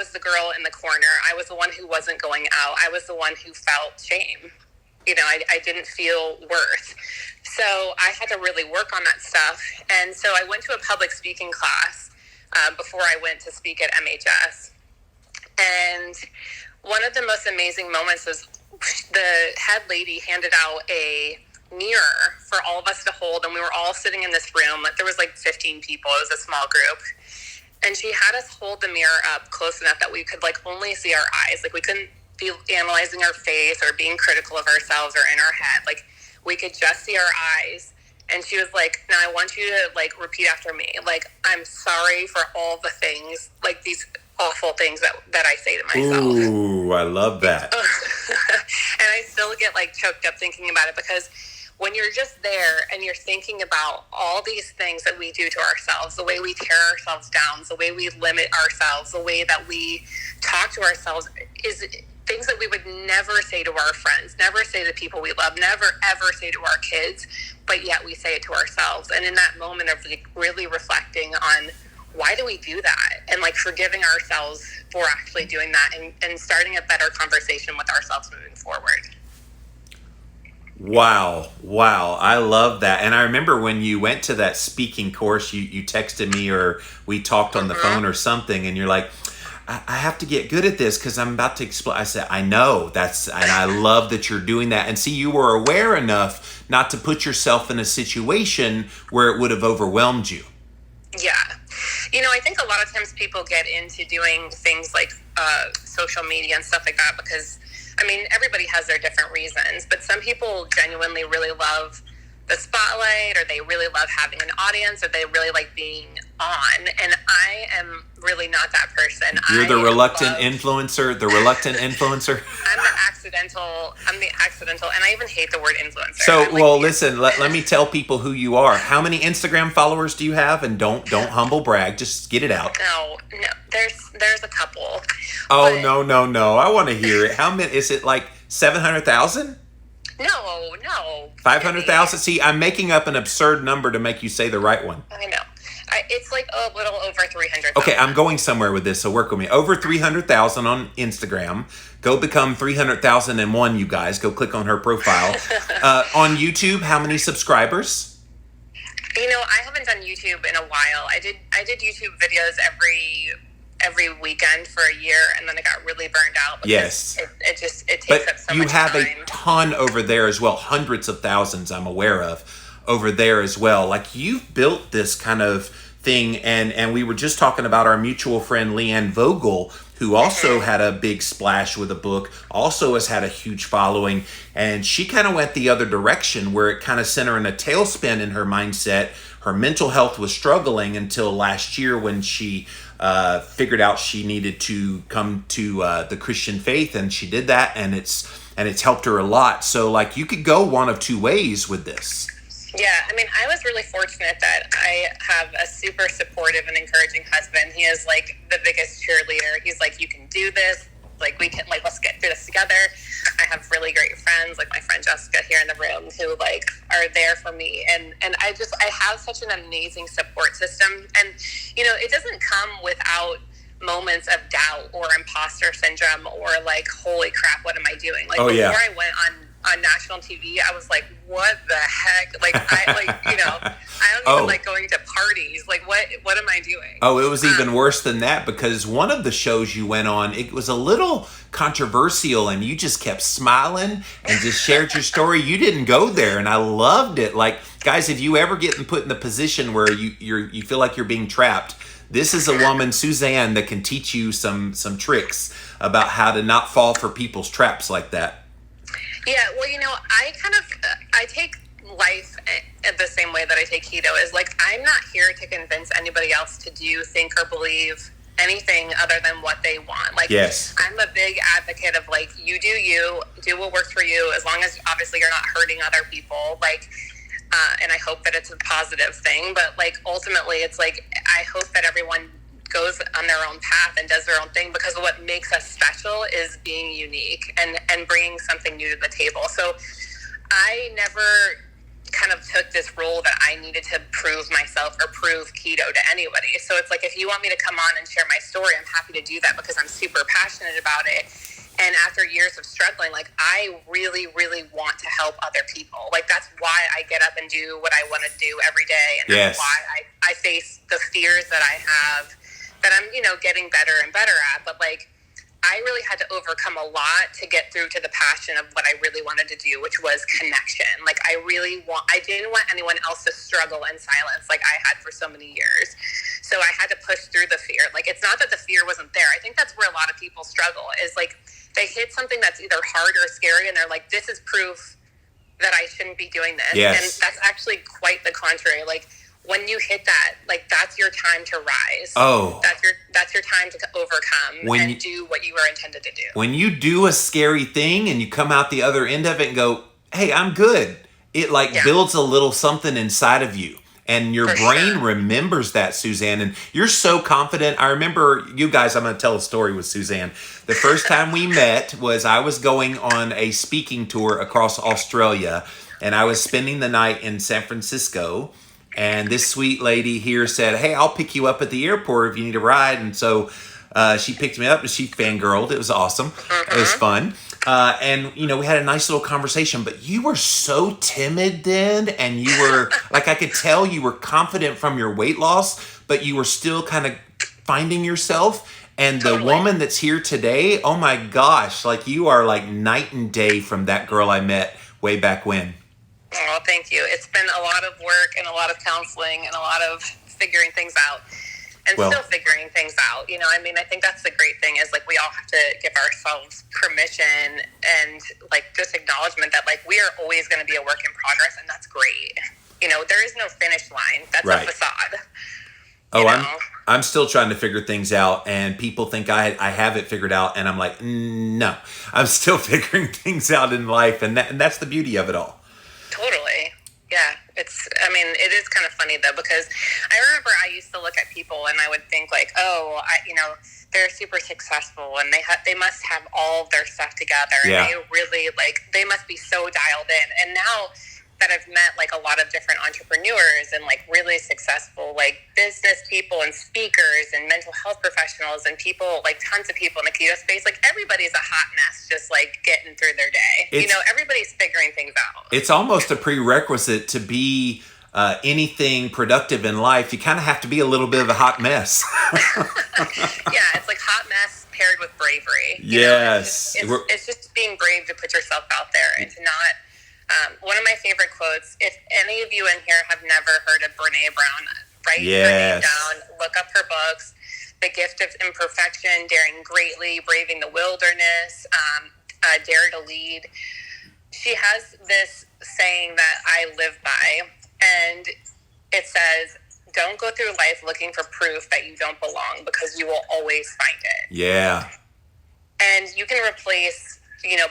was the girl in the corner. I was the one who wasn't going out. I was the one who felt shame. I didn't feel worth. So I had to really work on that stuff. And so I went to a public speaking class before I went to speak at MHS. And one of the most amazing moments was the head lady handed out a mirror for all of us to hold. And we were all sitting in this room. There was 15 people. It was a small group. And she had us hold the mirror up close enough that we could only see our eyes. We couldn't be analyzing our face or being critical of ourselves or in our head. We could just see our eyes. And she was like, now I want you to repeat after me. I'm sorry for all the things, these awful things that I say to myself. Ooh, I love that. And I still get choked up thinking about it, because when you're just there and you're thinking about all these things that we do to ourselves, the way we tear ourselves down, the way we limit ourselves, the way that we talk to ourselves, is things that we would never say to our friends, never say to people we love, never ever say to our kids, but yet we say it to ourselves. And in that moment of really reflecting on why do we do that, and forgiving ourselves for actually doing that, and starting a better conversation with ourselves moving forward. Wow. I love that. And I remember when you went to that speaking course, you texted me or we talked on the phone or something, and you're like, I have to get good at this because I'm about to explain. I said, I know and I love that you're doing that. And see, you were aware enough not to put yourself in a situation where it would have overwhelmed you. Yeah. I think a lot of times people get into doing things like social media and stuff like that because, everybody has their different reasons, but some people genuinely really love the spotlight, or they really love having an audience, or they really like being on. And I am really not that person. You're the reluctant influencer. I'm the accidental, and I even hate the word influencer. So, listen, let me tell people who you are. How many Instagram followers do you have? And don't humble brag. Just get it out. No, there's a couple. Oh, but no. I want to hear it. How many? Is it 700,000? No. 500,000? See, I'm making up an absurd number to make you say the right one. I know. It's a little over 300,000. Okay, I'm going somewhere with this, so work with me. Over 300,000 on Instagram. Go become 300,001, you guys. Go click on her profile. On YouTube, how many subscribers? I haven't done YouTube in a while. I did YouTube videos every weekend for a year, and then I got really burned out because yes. it takes up so much time. You have a ton over there as well, hundreds of thousands I'm aware of over there as well. You've built this kind of thing, and we were just talking about our mutual friend Leanne Vogel, who also had a big splash with a book, also has had a huge following, and she kind of went the other direction where it kind of sent her in a tailspin in her mindset. Her mental health was struggling until last year when she figured out she needed to come to the Christian faith, and she did that, and it's helped her a lot. So you could go one of two ways with this. Yeah, I was really fortunate that I have a super supportive and encouraging husband. He is the biggest cheerleader. He's you can do this. We can let's get through this together. I have really great friends, my friend Jessica here in the room, who are there for me, and I have such an amazing support system. And it doesn't come without moments of doubt or imposter syndrome or holy crap, what am I doing? Before I went on national TV, I was like, what the heck? I don't even going to parties. What am I doing? Oh, it was even worse than that, because one of the shows you went on, it was a little controversial, and you just kept smiling and just shared your story. You didn't go there, and I loved it. Guys, if you ever get put in the position where you feel like you're being trapped, this is a woman, Suzanne, that can teach you some tricks about how to not fall for people's traps like that. Yeah, well, I take life the same way that I take keto. Is I'm not here to convince anybody else to do, think, or believe anything other than what they want. Yes. I'm a big advocate of you do what works for you, as long as obviously you're not hurting other people. And I hope that it's a positive thing, but ultimately it's I hope that everyone goes on their own path and does their own thing, because what makes us special is being unique and bringing something new to the table. So I never kind of took this role that I needed to prove myself or prove keto to anybody. So it's like, if you want me to come on and share my story, I'm happy to do that because I'm super passionate about it. And after years of struggling, like, I really, really want to help other people. Like, that's why I get up and do what I want to do every day. And that's why I face the fears that I have that I'm, getting better and better at. But, like, I really had to overcome a lot to get through to the passion of what I really wanted to do, which was connection. Like, I didn't want anyone else to struggle in silence like I had for so many years. So I had to push through the fear. Like, it's not that the fear wasn't there. I think that's where a lot of people struggle, is like, they hit something that's either hard or scary, and they're like, this is proof that I shouldn't be doing this. Yes. And that's actually quite the contrary. Like, when you hit that, like, that's your time to rise. Oh. That's your time to overcome and do what you were intended to do. When you do a scary thing and you come out the other end of it and go, hey, I'm good. It builds a little something inside of you. And your brain remembers that, Suzanne. And you're so confident. I remember you guys, I'm going to tell a story with Suzanne. The first time we met was I was going on a speaking tour across Australia. And I was spending the night in San Francisco. And this sweet lady here said, hey, I'll pick you up at the airport if you need a ride. And so she picked me up and she fangirled. It was awesome. It was fun. And, we had a nice little conversation, but you were so timid then. And you were like, I could tell you were confident from your weight loss, but you were still kind of finding yourself. And the woman that's here today, oh my gosh, like, you are like night and day from that girl I met way back when. Oh, thank you. It's been a lot of work and a lot of counseling and a lot of figuring things out. And still figuring things out. I think that's the great thing, is like, we all have to give ourselves permission and like just acknowledgement that, like, we are always going to be a work in progress, and that's great. There is no finish line. That's a facade. Oh, I'm still trying to figure things out, and people think I have it figured out, and I'm like, no, I'm still figuring things out in life, and that's the beauty of it all. Totally. Yeah. It is kind of funny though, because I remember I used to look at people and I would think like, they're super successful and they must have all of their stuff together. Yeah. And they really they must be so dialed in. And now that I've met like a lot of different entrepreneurs and like really successful like business people and speakers and mental health professionals and people, like tons of people in the keto space, like everybody's a hot mess, just like getting through their day. Everybody's figuring things out. It's almost a prerequisite to be anything productive in life. You kind of have to be a little bit of a hot mess. Yeah, it's like hot mess paired with bravery. Yes. It's just being brave to put yourself out there and to not. One of my favorite quotes, if any of you in here have never heard of Brene Brown, write her name down, look up her books, The Gift of Imperfection, Daring Greatly, Braving the Wilderness, Dare to Lead. She has this saying that I live by, and it says, don't go through life looking for proof that you don't belong, because you will always find it. Yeah. And you can replace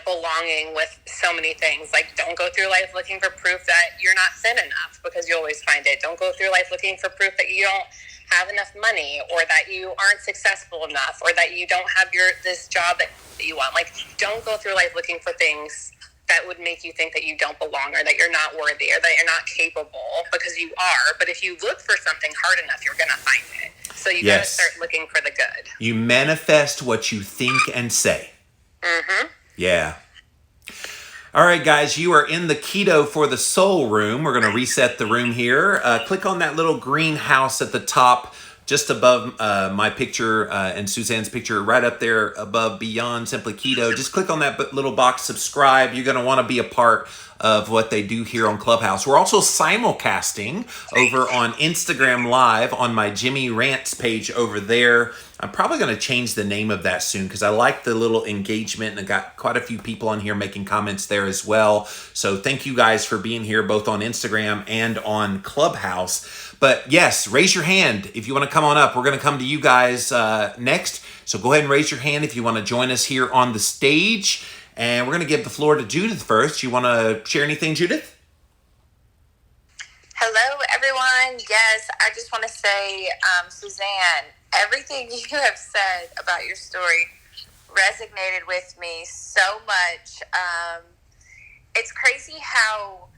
belonging with so many things. Like, don't go through life looking for proof that you're not thin enough, because you always find it. Don't go through life looking for proof that you don't have enough money, or that you aren't successful enough, or that you don't have this job that you want. Like, don't go through life looking for things that would make you think that you don't belong, or that you're not worthy, or that you're not capable, because you are. But if you look for something hard enough, you're going to find it. So you got to start looking for the good. You manifest what you think and say. Mm-hmm. Yeah. All right, guys, you are in the Keto for the Soul room. We're going to reset the room here. Click on that little greenhouse at the top, just above my picture and Suzanne's picture, right up there above Beyond Simply Keto. Just click on that little box, subscribe. You're going to want to be a part of what they do here on Clubhouse. We're also simulcasting over on Instagram Live on my Jimmy Rants page over there. I'm probably going to change the name of that soon, because I like the little engagement, and I got quite a few people on here making comments there as well. So thank you guys for being here, both on Instagram and on Clubhouse. But yes, raise your hand if you want to come on up. We're going to come to you guys next. So go ahead and raise your hand if you want to join us here on the stage. And we're going to give the floor to Judith first. You want to share anything, Judith? Hello, everyone. Yes, I just want to say, Suzanne, everything you have said about your story resonated with me so much. It's crazy how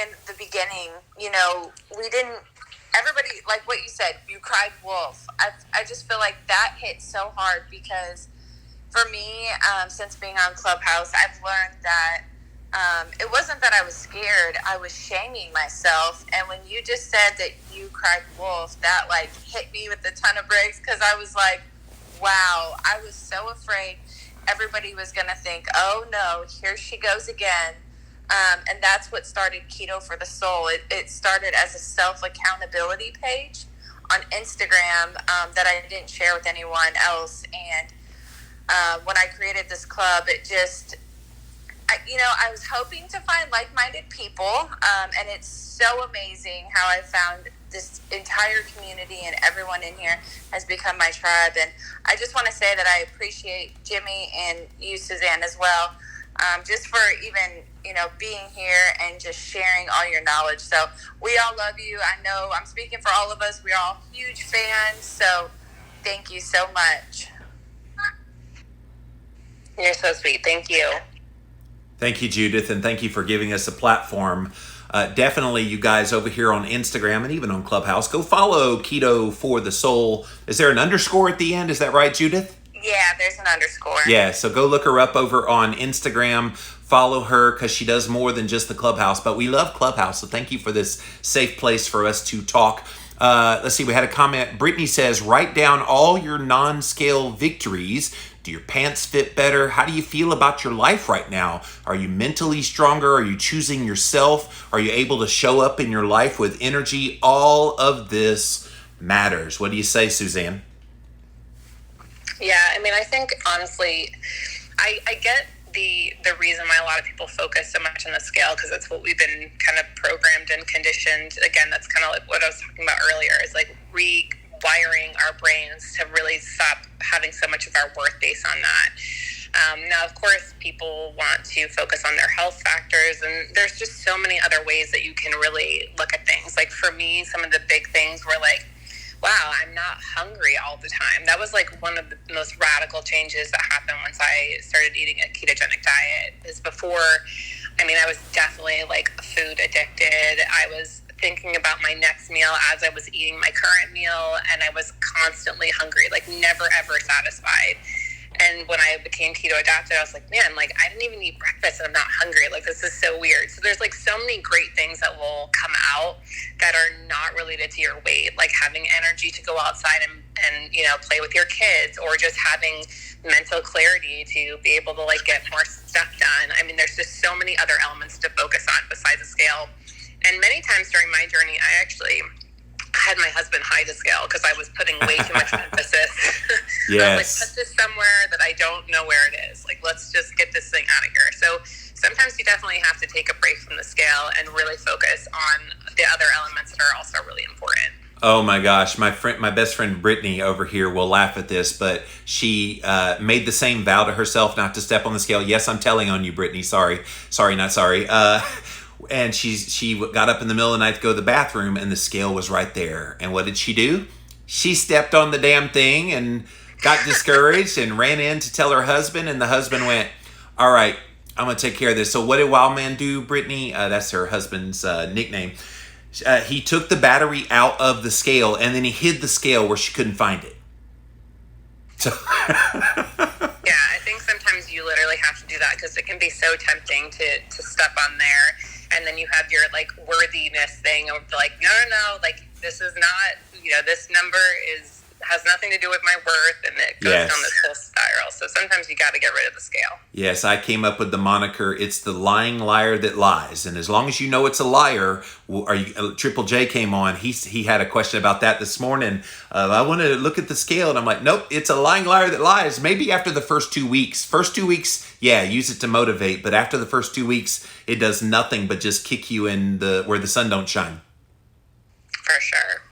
in the beginning, you know, we didn't, everybody, like what you said, you cried wolf. I just feel like that hit so hard because for me, since being on Clubhouse, I've learned that it wasn't that I was scared, I was shaming myself. And when you just said that you cried wolf, that like hit me with a ton of bricks, because I was like, wow, I was so afraid everybody was going to think, oh no, here she goes again. And that's what started Keto for the Soul. It started as a self-accountability page on Instagram that I didn't share with anyone else. And when I created this club, it just, I was hoping to find like-minded people. And it's so amazing how I found this entire community, and everyone in here has become my tribe. And I just want to say that I appreciate Jimmy and you, Suzanne, as well, just for even, being here and just sharing all your knowledge. So we all love you. I know I'm speaking for all of us. We're all huge fans. So thank you so much. You're so sweet. Thank you. Thank you, Judith, and thank you for giving us a platform. Definitely, you guys over here on Instagram and even on Clubhouse, go follow Keto for the Soul. Is there an underscore at the end? Is that right, Judith? Yeah, there's an underscore. Yeah, so go look her up over on Instagram. Follow her because she does more than just the Clubhouse. But we love Clubhouse, so thank you for this safe place for us to talk. Let's see, we had a comment. Brittany says, write down all your non-scale victories. Do your pants fit better? How do you feel about your life right now? Are you mentally stronger? Are you choosing yourself? Are you able to show up in your life with energy? All of this matters. What do you say, Suzanne? Yeah, I think honestly, I get the reason why a lot of people focus so much on the scale, because it's what we've been kind of programmed and conditioned. Again, that's kind of like what I was talking about earlier, is like rewiring our brains to really stop having so much of our worth based on that. Now, of course, people want to focus on their health factors, and there's just so many other ways that you can really look at things. Like for me, some of the big things were like, wow, I'm not hungry all the time. That was like one of the most radical changes that happened once I started eating a ketogenic diet. Is before, I was definitely like food addicted. I was thinking about my next meal as I was eating my current meal, and I was constantly hungry, like never ever satisfied. And when I became keto adapted, I was like, man, like I didn't even eat breakfast and I'm not hungry. Like this is so weird. So there's like so many great things that will come out that are not related to your weight, like having energy to go outside and play with your kids, or just having mental clarity to be able to like get more stuff done. There's just so many other elements to focus on besides the scale. And many times during my journey, I actually had my husband hide the scale because I was putting way too much emphasis. Yes. I was like, put this somewhere that I don't know where it is. Like, let's just get this thing out of here. So sometimes you definitely have to take a break from the scale and really focus on the other elements that are also really important. Oh my gosh, my best friend Brittany over here will laugh at this, but she made the same vow to herself not to step on the scale. Yes, I'm telling on you, Brittany. Sorry, not sorry. And she got up in the middle of the night to go to the bathroom, and the scale was right there. And what did she do? She stepped on the damn thing and got discouraged and ran in to tell her husband, and the husband went, all right, I'm going to take care of this. So what did Wild Man do, Brittany? That's her husband's nickname. He took the battery out of the scale, and then he hid the scale where she couldn't find it. So yeah, I think sometimes you literally have to do that because it can be so tempting to step on there. And then you have your like worthiness thing of like, no, like this is not, this number has nothing to do with my worth, and it goes down this whole spiral. So sometimes you got to get rid of the scale. Yes, I came up with the moniker, it's the lying liar that lies. And as long as you know it's a liar, Triple J came on, he had a question about that this morning. I want to look at the scale, and I'm like, nope, it's a lying liar that lies. Maybe after the first 2 weeks. First 2 weeks, yeah, use it to motivate. But after the first 2 weeks, it does nothing but just kick you in where the sun don't shine. For sure.